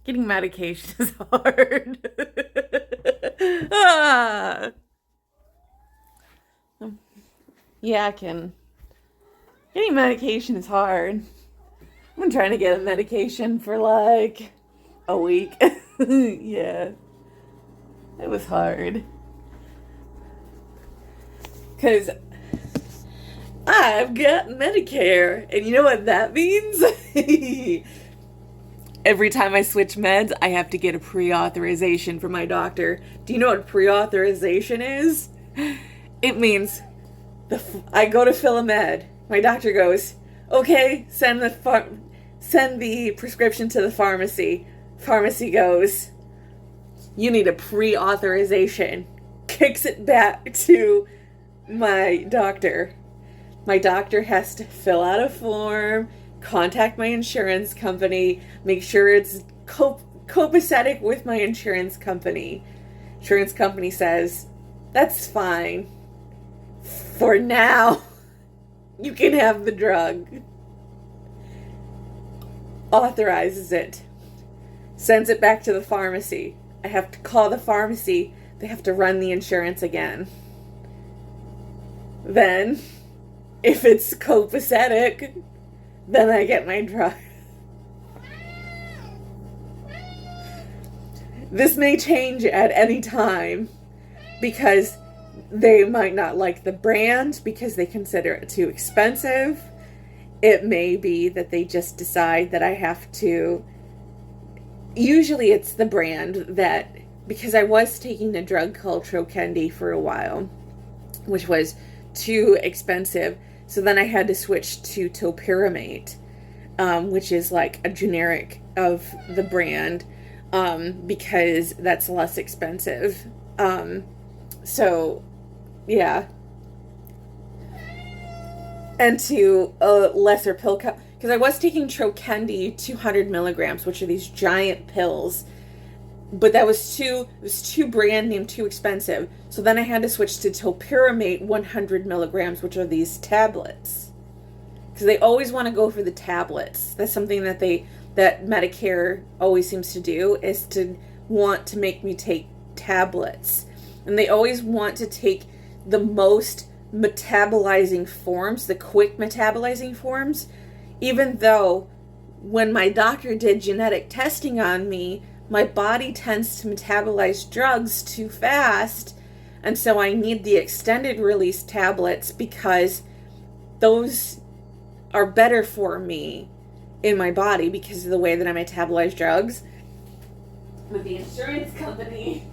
Getting medication is hard. Ah. Yeah, I can. Getting medication is hard. I've been trying to get a medication for like a week. Yeah, it was hard. Because I've got Medicare. And you know what that means? Every time I switch meds, I have to get a pre-authorization from my doctor. Do you know what pre-authorization is? It means I go to fill a med. My doctor goes, "Okay, send the prescription to the pharmacy." Pharmacy goes, "You need a pre-authorization." Kicks it back to my doctor. My doctor has to fill out a form, contact my insurance company, make sure it's copacetic with my insurance company. Insurance company says, "That's fine. For now, you can have the drug." Authorizes it. Sends it back to the pharmacy. I have to call the pharmacy. They have to run the insurance again. Then, if it's copacetic, then I get my drug. This may change at any time because they might not like the brand because they consider it too expensive. It may be that they just decide that I have to. Usually it's the brand that, because I was taking the drug called Trokendi for a while, which was too expensive. So then I had to switch to topiramate, which is like a generic of the brand, because that's less expensive. So, yeah. And to a lesser pill cup, because I was taking Trokendi 200 milligrams, which are these giant pills, but it was too brand name, too expensive. So then I had to switch to topiramate 100 milligrams, which are these tablets, because they always want to go for the tablets. That's something that Medicare always seems to do, is to want to make me take tablets, and they always want to take the most metabolizing forms, the quick metabolizing forms, even though when my doctor did genetic testing on me, my body tends to metabolize drugs too fast, and so I need the extended release tablets because those are better for me in my body because of the way that I metabolize drugs. But the insurance company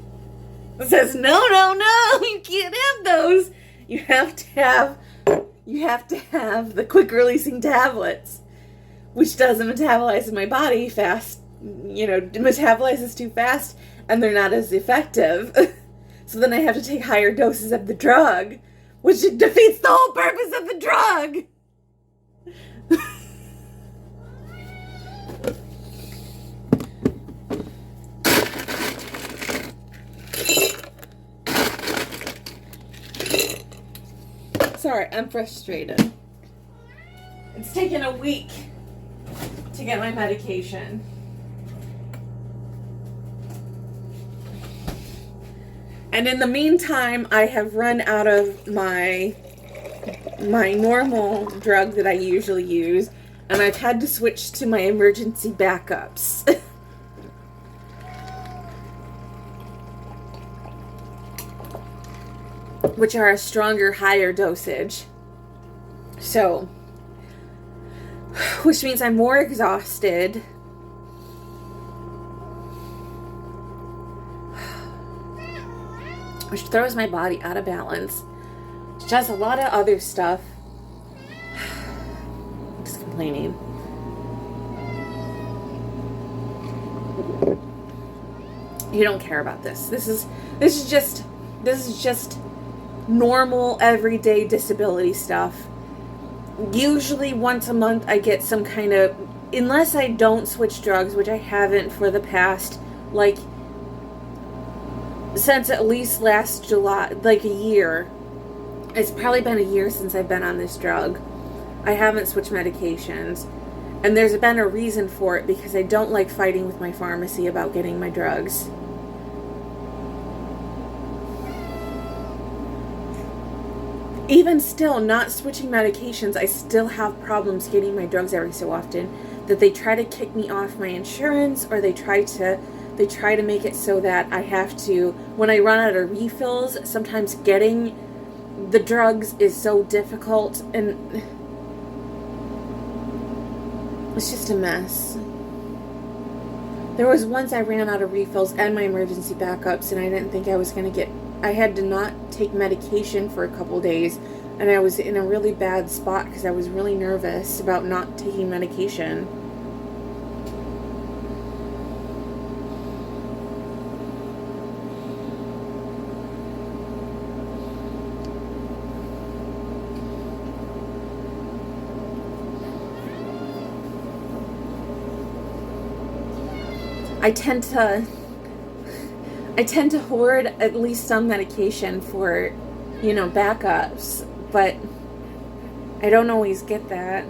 says, no, no, no, you can't have those. You have to have the quick releasing tablets, which doesn't metabolize in my body fast. It metabolizes too fast, and they're not as effective. So then I have to take higher doses of the drug, which defeats the whole purpose of the drug. Sorry, I'm frustrated. It's taken a week to get my medication. And in the meantime, I have run out of my normal drug that I usually use, and I've had to switch to my emergency backups. Which are a stronger, higher dosage. So, which means I'm more exhausted. Which throws my body out of balance. Which does a lot of other stuff. I'm just complaining. You don't care about this. This is just normal, everyday disability stuff. Usually once a month I get some kind of, unless I don't switch drugs, which I haven't for the past, since at least last July, a year. It's probably been a year since I've been on this drug. I haven't switched medications. And there's been a reason for it, because I don't like fighting with my pharmacy about getting my drugs. Even still, not switching medications, I still have problems getting my drugs every so often. That they try to kick me off my insurance, or they try to make it so that I have to, when I run out of refills, sometimes getting the drugs is so difficult, and it's just a mess. There was once I ran out of refills and my emergency backups, and I didn't think I was going to I had to not take medication for a couple days, and I was in a really bad spot because I was really nervous about not taking medication. I tend to hoard at least some medication for, backups, but I don't always get that.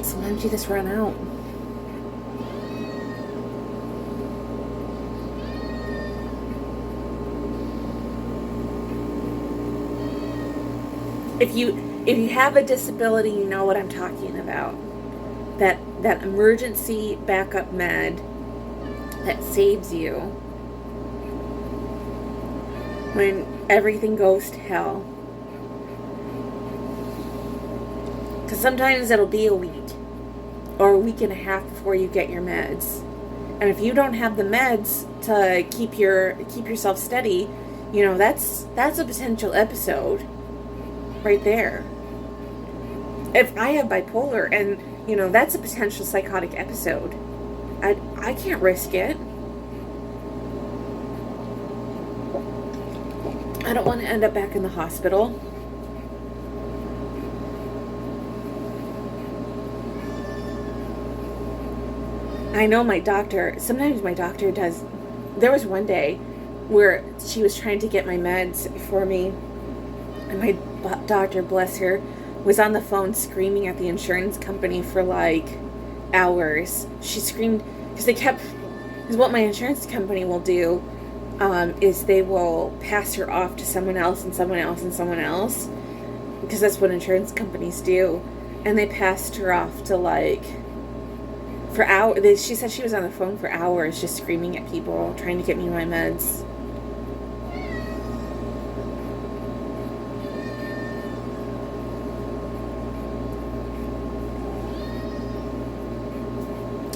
Sometimes you just run out. If you have a disability, you know what I'm talking about. That emergency backup med that saves you when everything goes to hell. Because sometimes it'll be a week or a week and a half before you get your meds. And if you don't have the meds to keep yourself steady, that's a potential episode right there. If I have bipolar, and that's a potential psychotic episode, I can't risk it. I don't want to end up back in the hospital. I know my doctor, sometimes my doctor does. There was one day where she was trying to get my meds for me, and my doctor, bless her, was on the phone screaming at the insurance company for like hours. She screamed because what my insurance company will do is they will pass her off to someone else and someone else and someone else, because that's what insurance companies do. And they passed her off to for hours. She said she was on the phone for hours just screaming at people trying to get me my meds.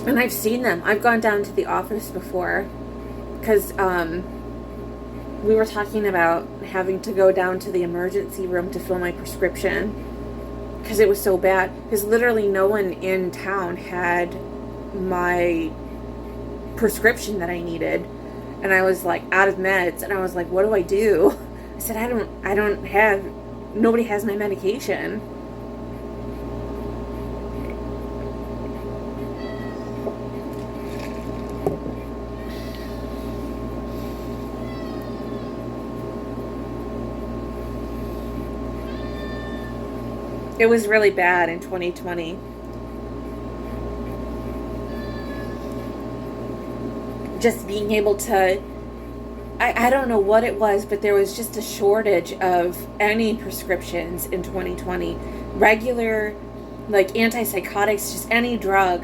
And I've seen them. I've gone down to the office before because we were talking about having to go down to the emergency room to fill my prescription because it was so bad. Because literally no one in town had my prescription that I needed. And I was like out of meds. And I was like, what do I do? I said, nobody has my medication. It was really bad in 2020. Just being able to, I don't know what it was, but there was just a shortage of any prescriptions in 2020. Regular, antipsychotics, just any drug,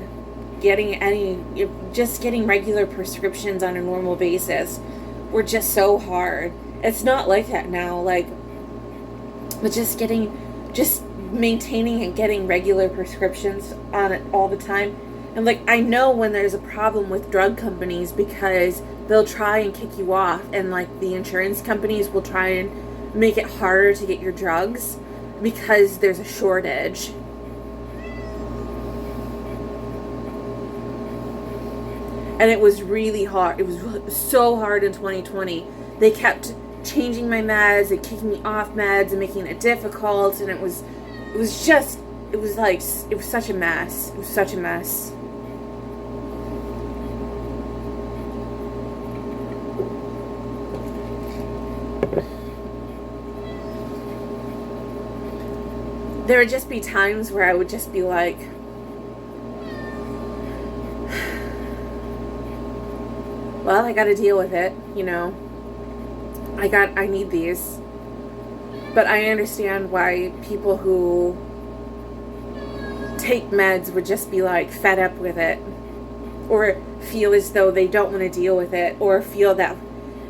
getting regular prescriptions on a normal basis were just so hard. It's not like that now, but just maintaining and getting regular prescriptions on it all the time. And I know when there's a problem with drug companies, because they'll try and kick you off, and the insurance companies will try and make it harder to get your drugs because there's a shortage. And it was really hard. It was so hard in 2020. They kept changing my meds and kicking me off meds and making it difficult, and it was such a mess. It was such a mess. there would just be times where I would just be like, well, I gotta deal with it, you know. I need these. But I understand why people who take meds would just be like fed up with it, or feel as though they don't want to deal with it, or feel that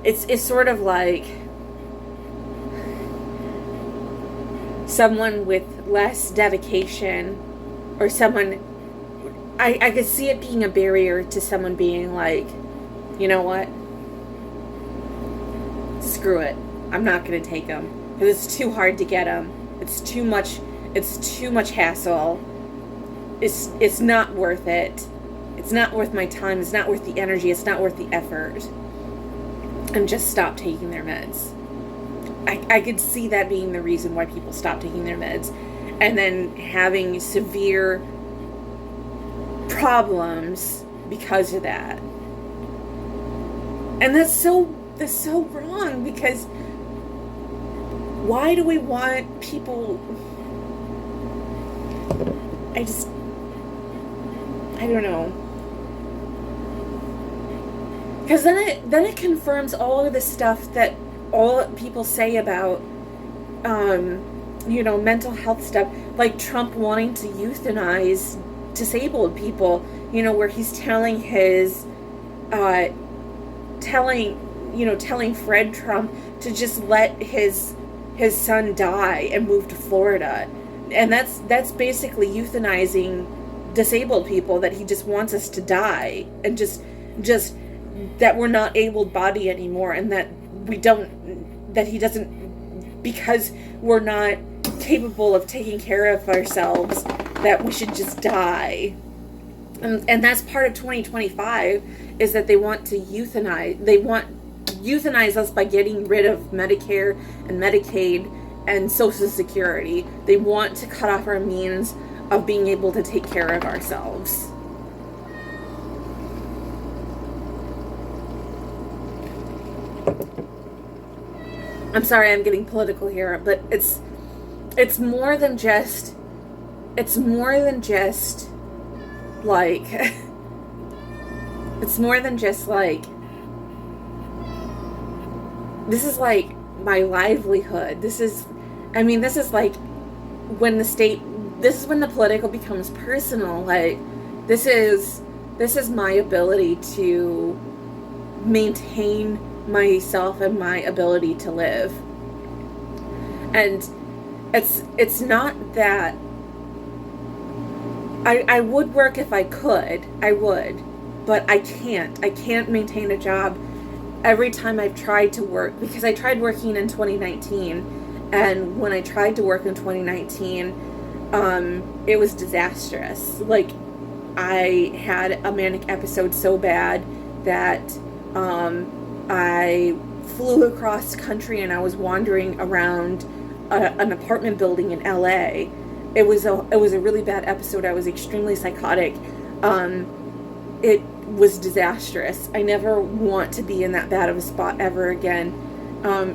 it's sort of like someone with less dedication, or someone, I could see it being a barrier to someone being like, you know what, screw it, I'm not going to take them because it's too hard to get them, it's too much hassle, it's not worth it, it's not worth my time, it's not worth the energy, it's not worth the effort, and just stop taking their meds. I could see that being the reason why people stop taking their meds, and then having severe problems because of that. And that's so wrong, because why do we want people, I don't know. Because then it confirms all of the stuff that all people say about, mental health stuff, like Trump wanting to euthanize disabled people, where he's telling telling Fred Trump to just let his son die and move to Florida. And that's basically euthanizing disabled people, that he just wants us to die, and just that we're not able-bodied anymore, and that he doesn't, because we're not capable of taking care of ourselves, that we should just die. And that's part of 2025, is that they want to euthanize us by getting rid of Medicare and Medicaid and Social Security. They want to cut off our means of being able to take care of ourselves. I'm sorry, I'm getting political here, but it's more than just like it's more than just like, this is like my livelihood. This is like when the political becomes personal. Like, this is my ability to maintain myself and my ability to live. And it's not that I would work if I could. I would, but I can't maintain a job every time I've tried to work, because I tried working in 2019, and when I tried to work in 2019, it was disastrous. Like, I had a manic episode so bad that I flew across country, and I was wandering around an apartment building in LA. It was a really bad episode. I was extremely psychotic. It was disastrous. I never want to be in that bad of a spot ever again.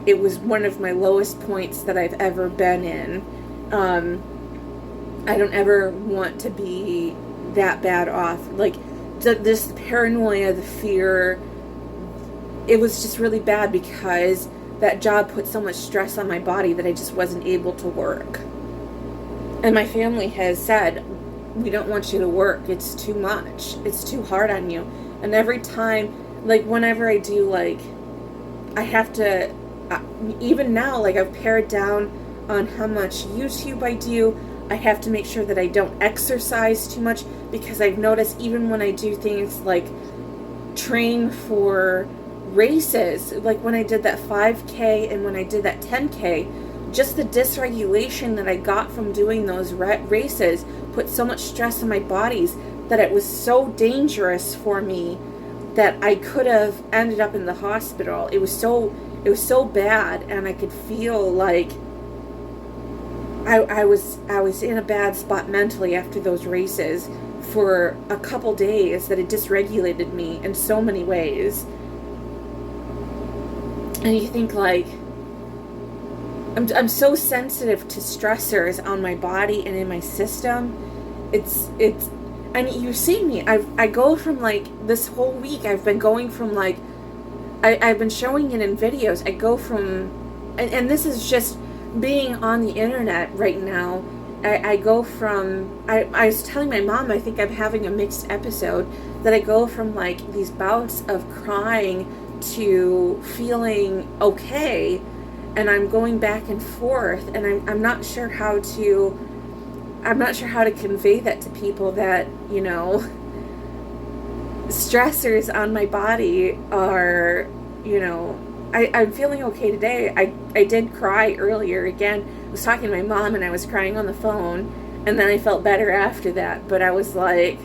It was one of my lowest points that I've ever been in. I don't ever want to be that bad off. Like, this paranoia, the fear, it was just really bad, because that job put so much stress on my body that I just wasn't able to work. And my family has said, we don't want you to work. It's too much. It's too hard on you. And every time, like, whenever I do, like, I have to, even now, like, I've pared down on how much YouTube I do. I have to make sure that I don't exercise too much, because I've noticed even when I do things like train for races, like when I did that 5K and when I did that 10K, just the dysregulation that I got from doing those races put so much stress on my bodies that it was so dangerous for me that I could have ended up in the hospital. It was so bad, and I could feel like I was in a bad spot mentally after those races for a couple days, that it dysregulated me in so many ways. And you think, like, I'm so sensitive to stressors on my body and in my system. It's and you see me. I go from like this whole week. I've been going from like I've been showing it in videos. I go from, and this is just being on the internet right now. I go from, I was telling my mom, I think I'm having a mixed episode, that I go from like these bouts of crying to feeling okay, and I'm going back and forth, and I'm not sure how to, I'm not sure how to convey that to people that, you know, stressors on my body are, you know, I'm feeling okay today. I did cry earlier again. I was talking to my mom and I was crying on the phone, and then I felt better after that. But I was like,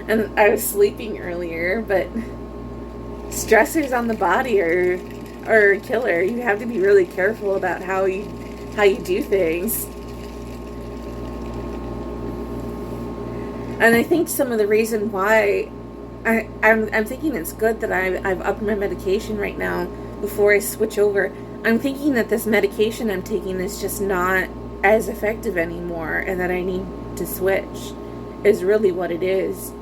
and I was sleeping earlier, but stressors on the body are a killer. You have to be really careful about how you do things. And I think some of the reason why I'm thinking it's good that I've upped my medication right now before I switch over. I'm thinking that this medication I'm taking is just not as effective anymore, and that I need to switch, is really what it is.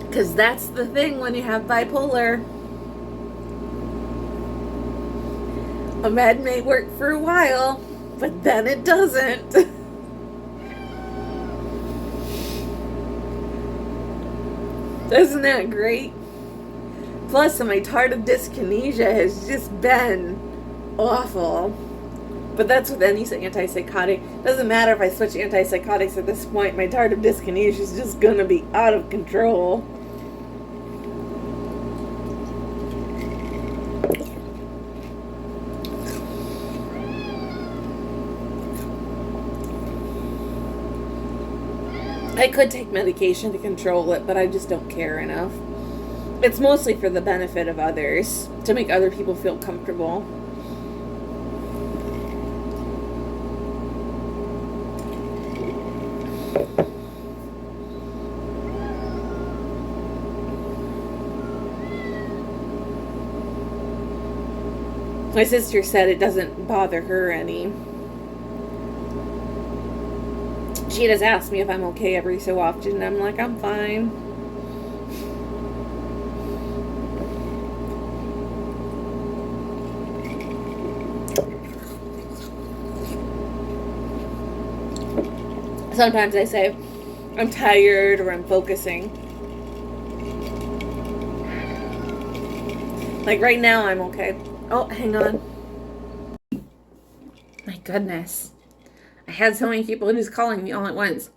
Because that's the thing when you have bipolar. A med may work for a while, but then it doesn't. Isn't that great? Plus, my tardive dyskinesia has just been awful. But that's with any antipsychotic. Doesn't matter if I switch antipsychotics at this point, my tardive dyskinesia is just gonna be out of control. I could take medication to control it, but I just don't care enough. It's mostly for the benefit of others, to make other people feel comfortable. My sister said it doesn't bother her any. She does ask me if I'm okay every so often, and I'm like, I'm fine. Sometimes I say, I'm tired or I'm focusing. Like right now, I'm okay. Oh, hang on. My goodness. I had so many people just calling me all at once.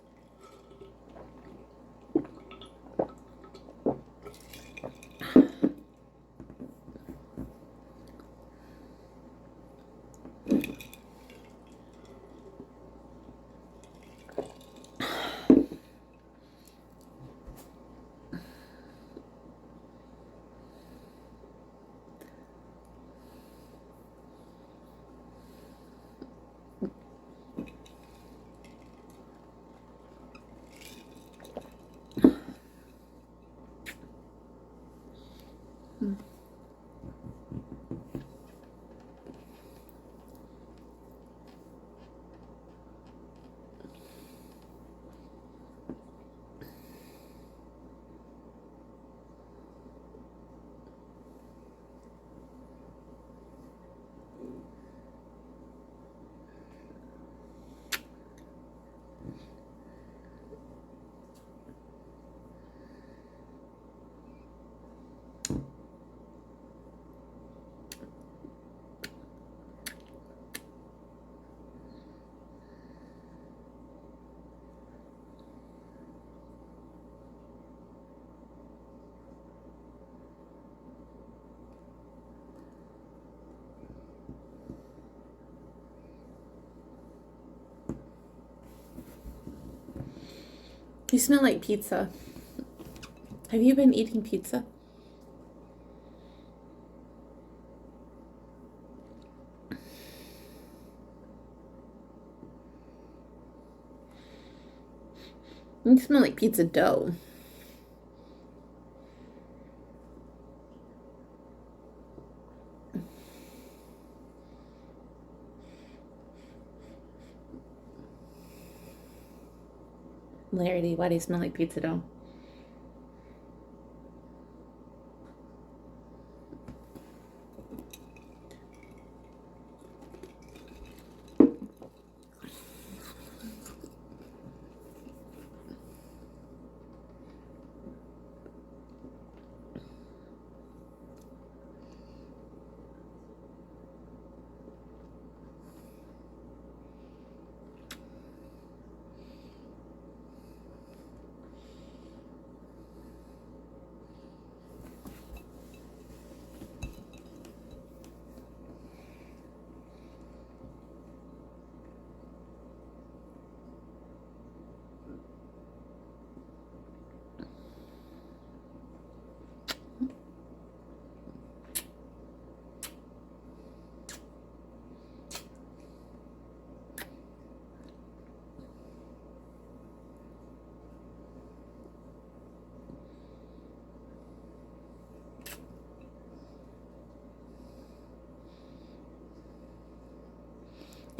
You smell like pizza. Have you been eating pizza? You smell like pizza dough. Larry, why do you smell like pizza dough?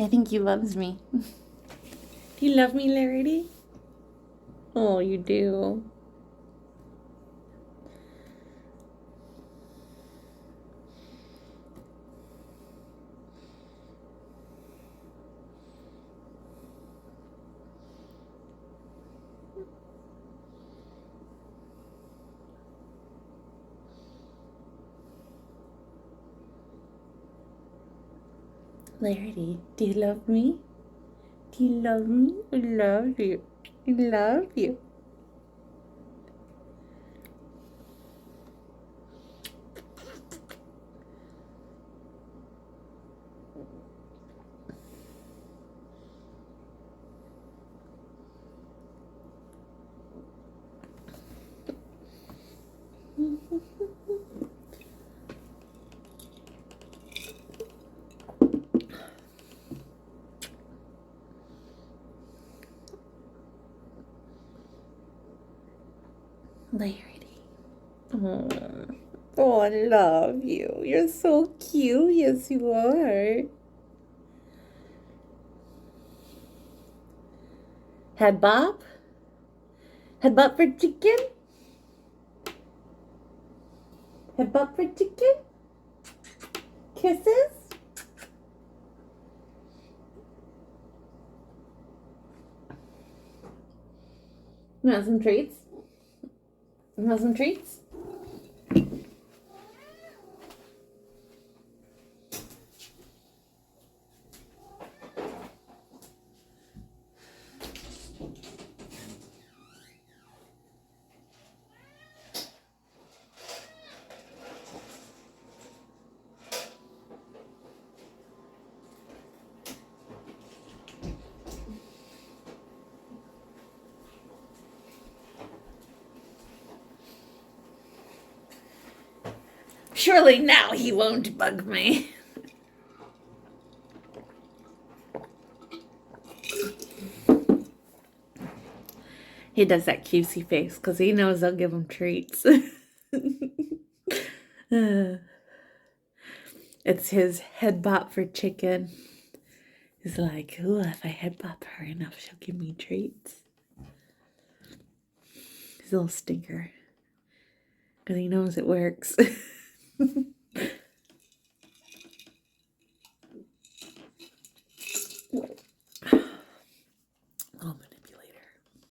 I think he loves me. Do you love me, Larry? Oh, you do. Larry, do you love me? Do you love me? I love you. I love you. Larry. Oh. Oh, I love you. You're so cute. Yes, you are. Head bop? Head bop for chicken? Head bop for chicken? Kisses? You want some treats? You want some treats? Surely now he won't bug me. He does that cutesy face because he knows I'll give him treats. It's his head bop for chicken. He's like, ooh, if I head bop her enough, she'll give me treats. He's a little stinker. Because he knows it works.